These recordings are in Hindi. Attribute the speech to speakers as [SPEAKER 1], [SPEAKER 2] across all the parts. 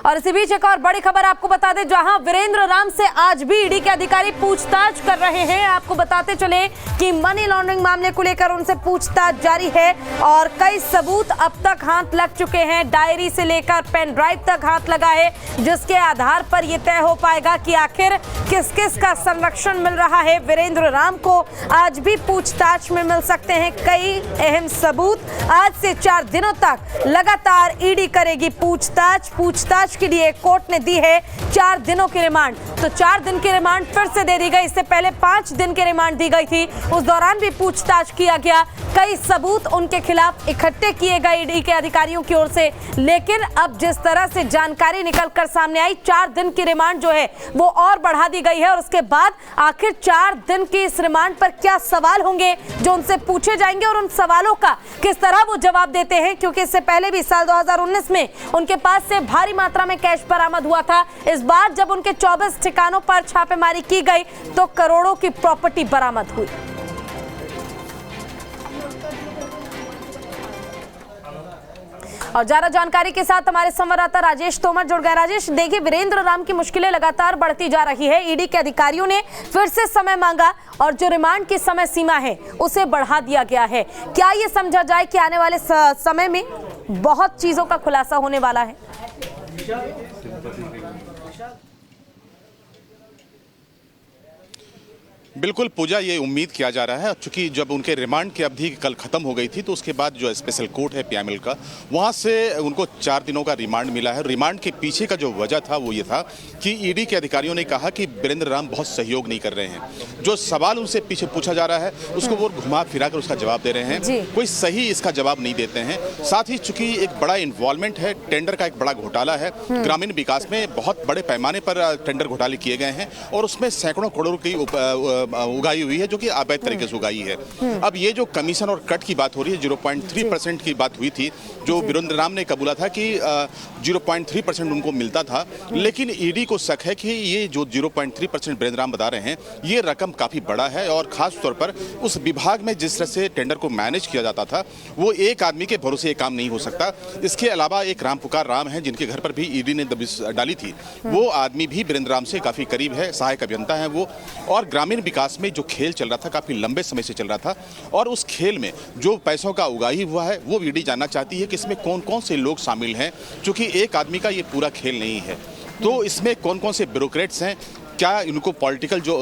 [SPEAKER 1] और इसी बीच एक और बड़ी खबर आपको बता दें, जहां वीरेंद्र राम से आज भी ईडी के अधिकारी पूछताछ कर रहे हैं। आपको बताते चले कि मनी लॉन्ड्रिंग मामले को लेकर उनसे पूछताछ जारी है और कई सबूत अब तक हाथ लग चुके हैं। डायरी से लेकर पेन ड्राइव तक हाथ लगा है, जिसके आधार पर यह तय हो पाएगा कि आखिर किस किस का संरक्षण मिल रहा है। वीरेंद्र राम को आज भी पूछताछ में मिल सकते हैं कई अहम सबूत। आज से 4 दिनों तक लगातार ईडी करेगी पूछताछ के लिए कोर्ट ने दी है 4 दिनों की रिमांड। तो 4 दिन की रिमांड फिर से दे दी गई। इससे पहले 5 दिन की रिमांड दी गई थी, उस दौरान भी पूछताछ किया गया। कई सबूत उनके खिलाफ इकट्ठे किए गए ईडी के अधिकारियों की ओर से, लेकिन अब जिस तरह से जानकारी निकलकर सामने आई, 4 दिन की रिमांड जो है वो और बढ़ा दी गई है। और उसके बाद आखिर 4 दिन की इस रिमांड पर क्या सवाल होंगे जो उनसे पूछे जाएंगे और उन सवालों का किस तरह वो जवाब देते हैं, क्योंकि इससे पहले भी साल 2019 में उनके पास से भारी मात्रा में कैश बरामद हुआ था। इस बार जब उनके 24 ठिकानों पर छापेमारी की गई तो करोड़ों की प्रॉपर्टी बरामद हुई। और ज्यादा जानकारी के साथ हमारे संवाददाता राजेश तोमर जुड़ गए। राजेश, देखिए वीरेंद्र राम की मुश्किलें लगातार बढ़ती जा रही है। ईडी के अधिकारियों ने फिर से समय मांगा और जो रिमांड की समय सीमा है उसे बढ़ा दिया गया है। क्या ये समझा जाए कि आने वाले समय में बहुत चीजों का खुलासा होने वाला है?
[SPEAKER 2] बिल्कुल पूजा, ये उम्मीद किया जा रहा है। चूंकि जब उनके रिमांड की अवधि कल खत्म हो गई थी तो उसके बाद जो स्पेशल कोर्ट है पीएमएल का, वहां से उनको 4 दिनों का रिमांड मिला है। रिमांड के पीछे का जो वजह था वो ये था कि ईडी के अधिकारियों ने कहा कि वीरेंद्र राम बहुत सहयोग नहीं कर रहे हैं। जो सवाल उनसे पीछे पूछा जा रहा है उसको वो घुमा फिरा कर उसका जवाब दे रहे हैं, कोई सही इसका जवाब नहीं देते हैं। साथ ही चूंकि एक बड़ा इन्वॉल्वमेंट है, टेंडर का एक बड़ा घोटाला है, ग्रामीण विकास में बहुत बड़े पैमाने पर टेंडर घोटाले किए गए हैं और उसमें सैकड़ों करोड़ की उगाई हुई है जो कि अवैध तरीके से उगाई है। अब ये जो कमीशन और कट की बात हो रही है, 0.3% की बात हुई थी, जो वीरेंद्र राम ने कबूला था कि 0.3% उनको मिलता था, लेकिन ईडी को शक है कि ये जो 0.3% वीरेंद्र राम बता रहे हैं ये रकम काफी बड़ा है और खास तौर पर उस विभाग में जिस तरह से टेंडर को मैनेज किया जाता था वो एक आदमी के भरोसे ये काम नहीं हो सकता। इसके अलावा एक राम पुकार राम है जिनके घर पर भी ईडी ने दबिश डाली थी, वो आदमी भी वीरेंद्र राम से काफी करीब है, सहायक अभियंता है वो। और ग्रामीण विकास में जो खेल चल रहा था काफी लंबे समय से चल रहा था और उस खेल में जो पैसों का उगाही हुआ है वो ईडी जानना चाहती है कि इसमें कौन कौन से लोग शामिल हैं, क्योंकि एक आदमी का ये पूरा खेल नहीं है। तो इसमें कौन कौन से ब्यूरोक्रेट्स हैं, क्या इनको पॉलिटिकल जो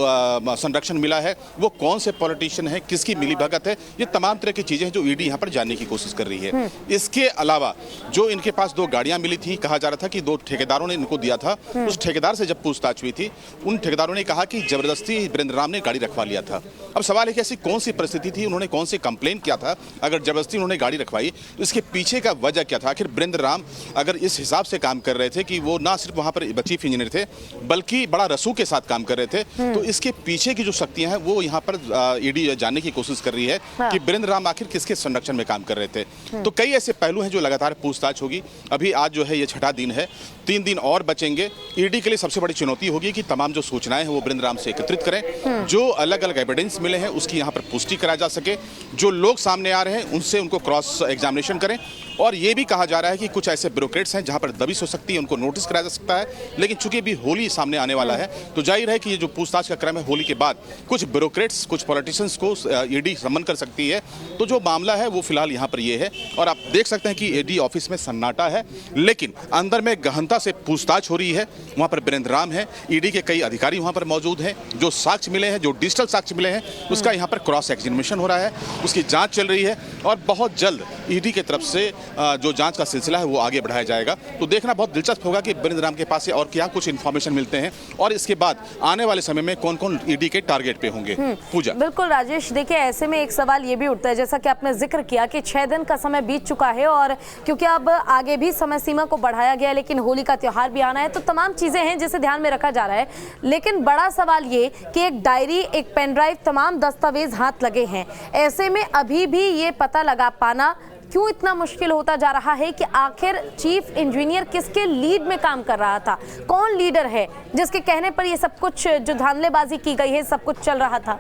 [SPEAKER 2] संरक्षण मिला है, वो कौन से पॉलिटिशियन है, किसकी मिलीभगत है, ये तमाम तरह की चीजें हैं जो ईडी यहाँ पर जानने की कोशिश कर रही है। इसके अलावा जो इनके पास 2 गाड़ियां मिली थी, कहा जा रहा था कि 2 ठेकेदारों ने इनको दिया था। उस ठेकेदार से जब पूछताछ हुई थी उन ठेकेदारों ने कहा कि जबरदस्ती वीरेंद्र राम ने गाड़ी रखवा लिया था। अब सवाल है कि ऐसी कौन सी परिस्थिति थी, उन्होंने कौन से कंप्लेन किया था, अगर जबरदस्ती उन्होंने गाड़ी रखवाई तो इसके पीछे का वजह क्या था। आखिर वीरेंद्र राम अगर इस हिसाब से काम कर रहे थे कि वो ना सिर्फ वहां पर चीफ इंजीनियर थे बल्कि बड़ा रसूख के साथ काम कर रहे थे, तो इसके पीछे की जो शक्तियां हैं वो यहाँ पर ईडी जानने की कोशिश कर रही है कि वीरेंद्र राम आखिर किसके संरक्षण में काम कर रहे थे। तो कई ऐसे पहलू हैं जो लगातार पूछताछ होगी। अभी आज जो है ये 6ठा दिन है, 3 दिन और बचेंगे। ईडी के लिए सबसे बड़ी चुनौती होगी कि तमाम जो सूचनाएं हैं वो वीरेंद्र राम से एकत्रित करें, जो अलग अलग एविडेंस मिले हैं उसकी यहाँ पर पुष्टि कराया जा सके, जो लोग सामने आ रहे हैं उनसे उनको क्रॉस एग्जामिनेशन करें। और ये भी कहा जा रहा है कि कुछ ऐसे ब्यूरोक्रेट्स हैं जहां पर दबिश हो सकती है, उनको नोटिस कराया जा सकता है। लेकिन चूंकि अभी होली सामने आने वाला है तो जाहिर है कि ये जो पूछताछ का क्रम है होली के बाद कुछ ब्यूरोक्रेट्स, कुछ पॉलिटिशियंस को ईडी समन कर सकती है। तो जो मामला है वो फिलहाल यहाँ पर ये है और आप देख सकते हैं कि ईडी ऑफिस में सन्नाटा है, लेकिन अंदर में गहनता से पूछताछ हो रही है। वहाँ पर वीरेंद्र राम है, ईडी के कई अधिकारी वहाँ पर मौजूद हैं, जो साक्ष्य मिले हैं, जो डिजिटल साक्ष्य मिले हैं उसका यहाँ पर क्रॉस एग्जामिनेशन हो रहा है, उसकी जाँच चल रही है और बहुत जल्द ईडी की तरफ से जो जांच का सिलसिला है वो आगे बढ़ाया जाएगा। तो देखना बहुत दिलचस्प होगा कि वीरेंद्र राम के पास से और क्या कुछ इन्फॉर्मेशन मिलते हैं और इसके बाद आने वाले समय में कौन कौन ईडी के टारगेट पे होंगे। पूजा,
[SPEAKER 1] बिल्कुल राजेश, देखिए ऐसे में एक सवाल ये भी उठता है, जैसा कि आपने जिक्र किया कि 6 दिन का समय बीत चुका है और क्योंकि अब आगे भी समय सीमा को बढ़ाया गया है, लेकिन होली का त्योहार भी आना है, तो तमाम चीजें हैं जिसे ध्यान में रखा जा रहा है। लेकिन बड़ा सवाल ये कि एक डायरी, एक पेन ड्राइव, तमाम दस्तावेज हाथ लगे हैं। ऐसे में अभी भी ये पता लगा पाना क्यों इतना मुश्किल होता जा रहा है कि आखिर चीफ इंजीनियर किसके लीड में काम कर रहा था, कौन लीडर है जिसके कहने पर ये सब कुछ जो धांधलेबाजी की गई है सब कुछ चल रहा था।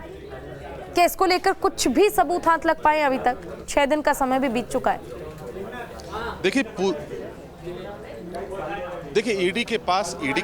[SPEAKER 1] क्या इसको लेकर कुछ भी सबूत हाथ लग पाए अभी तक? 6 दिन का समय भी बीत चुका है।
[SPEAKER 2] देखिए देखिए ईडी के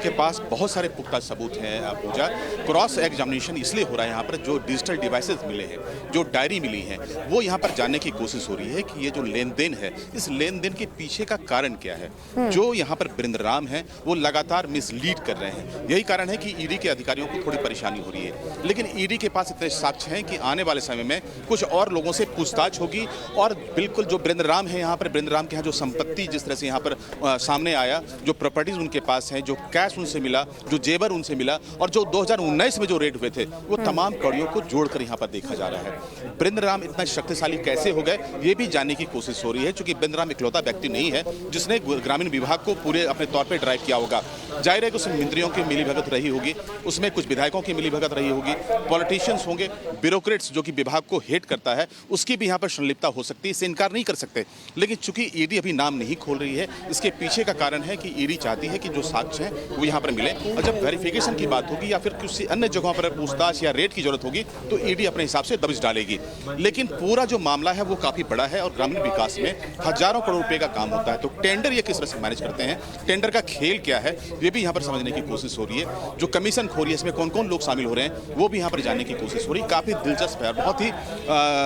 [SPEAKER 2] पास बहुत सारे पुख्ता सबूत हैं पूजा। क्रॉस एग्जामिनेशन इसलिए हो रहा है यहाँ पर, जो डिजिटल डिवाइसेस मिले हैं, जो डायरी मिली है, वो यहाँ पर जानने की कोशिश हो रही है कि ये जो लेन देन है, इस लेन देन के पीछे का कारण क्या है। जो यहाँ पर वीरेंद्र राम है वो लगातार मिसलीड कर रहे हैं। यही कारण है कि ईडी के अधिकारियों को थोड़ी परेशानी हो रही है। लेकिन ईडी के पास इतने साक्ष्य हैं कि आने वाले समय में कुछ और लोगों से पूछताछ होगी और बिल्कुल जो वीरेंद्र राम है यहाँ पर, वीरेंद्र राम के यहाँ जो संपत्ति जिस तरह से यहाँ पर सामने आया, जो प्रॉपर्टीज उनके पास हैं, जो कैश उनसे मिला, जो जेवर उनसे मिला और जो 2019 में जो रेड हुए थे, वो तमाम कड़ियों को जोड़कर यहाँ पर देखा जा रहा है। वीरेंद्र राम इतना शक्तिशाली कैसे हो गए, ये भी जानने की कोशिश हो रही है, क्योंकि वीरेंद्र राम इकलौता व्यक्ति नहीं है जिसने ग्रामीण विभाग को पूरे अपने तौर पर ड्राइव किया होगा। जाहिर है कि उसमें मंत्रियों की मिलीभगत रही होगी, उसमें कुछ विधायकों की मिलीभगत रही होगी, पॉलिटिशियंस होंगे, ब्यूरोक्रेट्स जो कि विभाग को हेट करता है, उसकी भी यहाँ पर संलिप्तता हो सकती है, इससे इनकार नहीं कर सकते। लेकिन चूंकि ईडी अभी नाम नहीं खोल रही है, इसके पीछे का कारण है कि ईडी चाहती है कि जो साक्ष्य हैं वो यहाँ पर मिले, और जब वेरिफिकेशन की बात होगी या फिर किसी अन्य जगहों पर पूछताछ या रेड की जरूरत होगी तो ईडी अपने हिसाब से दबिश डालेगी। लेकिन पूरा जो मामला है वो काफी बड़ा है और ग्रामीण विकास में हजारों करोड़ रुपए का काम होता है, तो टेंडर ये किस तरह से मैनेज करते हैं, टेंडर का खेल क्या है, ये भी यहाँ पर समझने की कोशिश हो रही है। जो कमीशन खोरी है, इसमें कौन कौन लोग शामिल हो रहे हैं, वो भी यहाँ पर जानने की कोशिश हो रही है। काफी दिलचस्प है, बहुत ही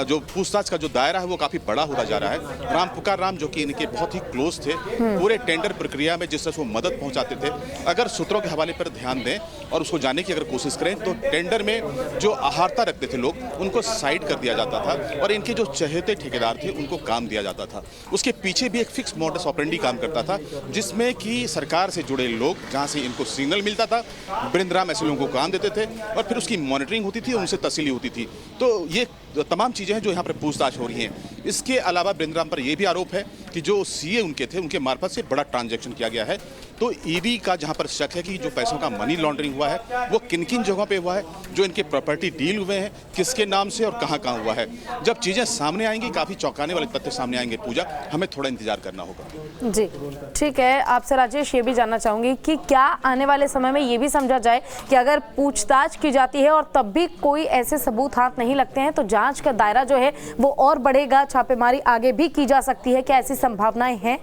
[SPEAKER 2] जो पूछताछ का जो दायरा है वो काफी बड़ा होता जा रहा है। राम पुकार राम जो कि इनके बहुत ही क्लोज थे, पूरे टेंडर प्रक्रिया में जिस तरह से वो मदद पहुंचाते थे, अगर सूत्रों के हवाले पर ध्यान दें और उसको जानने की अगर कोशिश करें तो टेंडर में जो आहारता रखते थे लोग, उनको साइड कर दिया जाता था और इनके जो चहेते ठेकेदार थे उनको काम दिया जाता था। उसके पीछे भी एक फिक्स मॉडस ऑपरेंडी काम करता था, जिसमें कि सरकार से जुड़े लोग, जहां से इनको सिग्नल मिलता था, वीरेंद्र राम ऐसे लोगों को काम देते थे और फिर उसकी मॉनिटरिंग होती थी और उनसे तसल्ली होती थी। तो ये तमाम चीजें हैं जो यहाँ पर पूछताछ हो रही हैं। इसके अलावा वीरेंद्र राम पर यह भी आरोप है कि जो सीए उनके थे, उनके मार्फत से बड़ा ट्रांजैक्शन किया गया है। तो ईडी का जहां पर शक है कि जो पैसों का मनी लॉन्ड्रिंग हुआ है वो किन किन जगहों पे हुआ है, जो इनके प्रॉपर्टी डील हुए हैं, किसके नाम से और कहां हुआ है। जब चीजें सामने आएंगी, काफी चौंकाने वाले तथ्य सामने आएंगे पूजा, हमें थोड़ा इंतजार करना होगा।
[SPEAKER 1] जी ठीक है। आपसे राजेश ये भी जानना चाहूंगी कि क्या आने वाले समय में ये भी समझा जाए कि अगर पूछताछ की जाती है और तब भी कोई ऐसे सबूत हाथ नहीं लगते हैं तो जांच का दायरा जो है वो और बढ़ेगा, छापेमारी आगे भी की जा सकती है, क्या ऐसी संभावनाएं हैं?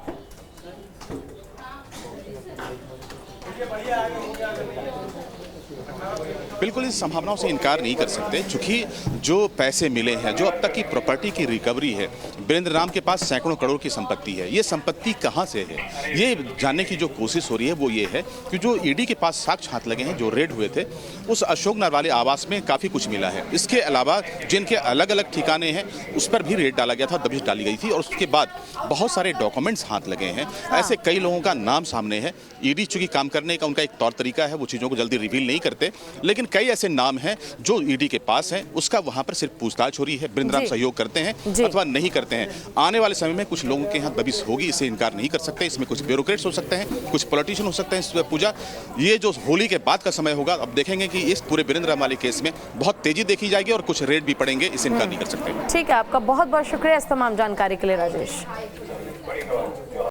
[SPEAKER 2] बिल्कुल इस संभावनाओं से इनकार नहीं कर सकते, क्योंकि जो पैसे मिले हैं, जो अब तक की प्रॉपर्टी की रिकवरी है, वीरेंद्र राम के पास सैकड़ों करोड़ की संपत्ति है। ये संपत्ति कहां से है, ये जानने की जो कोशिश हो रही है वो ये है कि जो ईडी के पास साक्ष्य हाथ लगे हैं, जो रेड हुए थे, उस अशोक नगर वाले आवास में काफ़ी कुछ मिला है। इसके अलावा जिनके अलग अलग ठिकाने हैं उस पर भी रेड डाला गया था, दबिश डाली गई थी और उसके बाद बहुत सारे डॉक्यूमेंट्स हाथ लगे हैं। ऐसे कई लोगों का नाम सामने है। ईडी चूंकि काम करने का उनका एक तौर तरीका है, वो चीज़ों को जल्दी रिवील नहीं करते, लेकिन कई ऐसे नाम हैं जो ईडी के पास हैं, उसका वहां पर सिर्फ पूछताछ हो रही है। वीरेंद्र राम सहयोग करते हैं अथवा नहीं करते हैं। आने वाले समय में कुछ लोगों के यहाँ दबिश होगी, इसे इनकार नहीं कर सकते। इसमें कुछ ब्यूरोक्रेट्स हो सकते हैं, कुछ पॉलिटिशियन हो सकते हैं। पूजा, ये जो होली के बाद का समय होगा, अब देखेंगे कि इस पूरे वीरेंद्र राम वाले केस में बहुत तेजी देखी जाएगी और कुछ रेड भी पड़ेंगे, इसे इनकार नहीं कर सकते।
[SPEAKER 1] ठीक है, आपका बहुत बहुत शुक्रिया इस तमाम जानकारी के लिए राजेश।